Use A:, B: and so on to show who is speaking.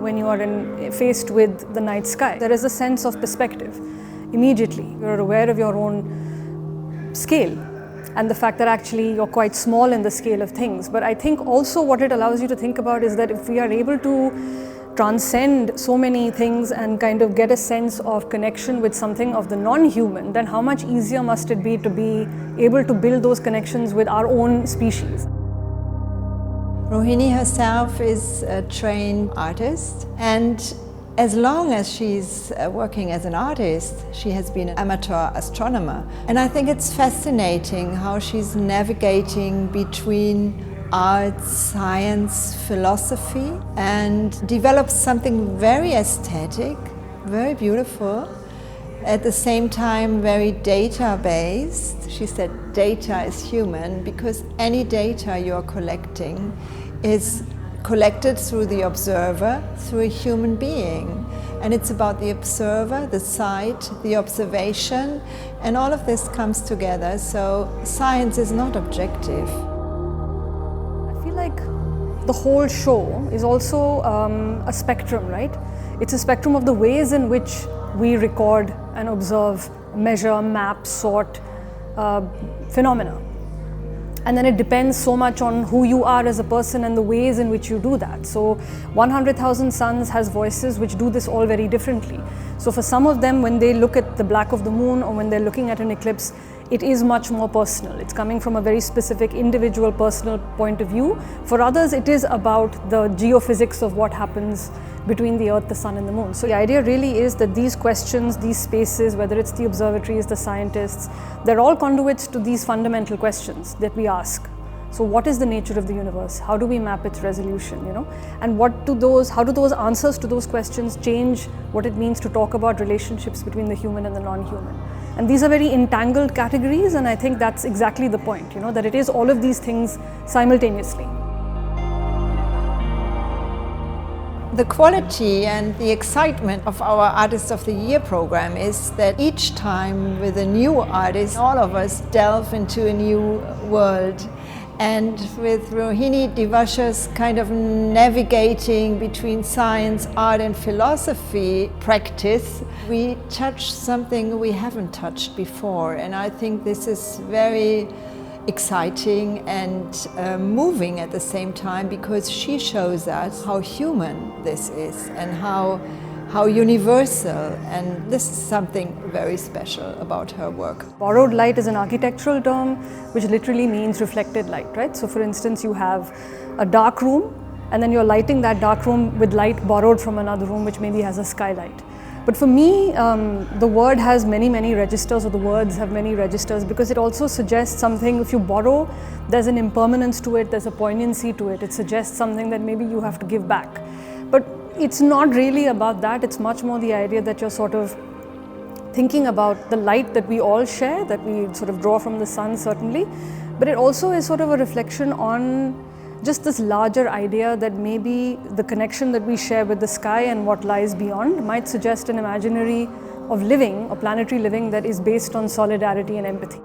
A: when you are faced with the night sky. There is a sense of perspective immediately. You're aware of your own scale and the fact that actually you're quite small in the scale of things. But I think also what it allows you to think about is that if we are able to transcend so many things and kind of get a sense of connection with something of the non-human, then how much easier must it be to be able to build those connections with our own species?
B: Rohini herself is a trained artist, and as long as she's working as an artist, she has been an amateur astronomer. And I think it's fascinating how she's navigating between art, science, philosophy, and develops something very aesthetic, very beautiful, at the same time very data-based. She said data is human because any data you're collecting is collected through the observer, through a human being. And it's about the observer, the sight, the observation, and all of this comes together. So science is not objective.
A: I feel like the whole show is also a spectrum, right? It's a spectrum of the ways in which we record and observe, measure, map, sort phenomena. And then it depends so much on who you are as a person and the ways in which you do that. So 100,000 Suns has voices which do this all very differently. So for some of them, when they look at the black of the moon or when they're looking at an eclipse, it is much more personal. It's coming from a very specific individual personal point of view. For others, it is about the geophysics of what happens between the Earth, the Sun and the Moon. So the idea really is that these questions, these spaces, whether it's the observatories, the scientists, they're all conduits to these fundamental questions that we ask. So what is the nature of the universe? How do we map its resolution, And how do those answers to those questions change what it means to talk about relationships between the human and the non-human? And these are very entangled categories, and I think that's exactly the point, that it is all of these things simultaneously.
B: The quality and the excitement of our Artist of the Year program is that each time with a new artist, all of us delve into a new world. And with Rohini Devasher's kind of navigating between science, art and philosophy practice, we touch something we haven't touched before. And I think this is very exciting and moving at the same time, because she shows us how human this is and how universal, and this is something very special about her work.
A: Borrowed light is an architectural term which literally means reflected light, right? So for instance, you have a dark room and then you're lighting that dark room with light borrowed from another room which maybe has a skylight. But for me, the word has many, many registers, or the words have many registers, because it also suggests something. If you borrow, there's an impermanence to it, there's a poignancy to it. It suggests something that maybe you have to give back. But it's not really about that. It's much more the idea that you're sort of thinking about the light that we all share, that we sort of draw from the sun, certainly. But it also is sort of a reflection on just this larger idea that maybe the connection that we share with the sky and what lies beyond might suggest an imaginary of living, or planetary living, that is based on solidarity and empathy.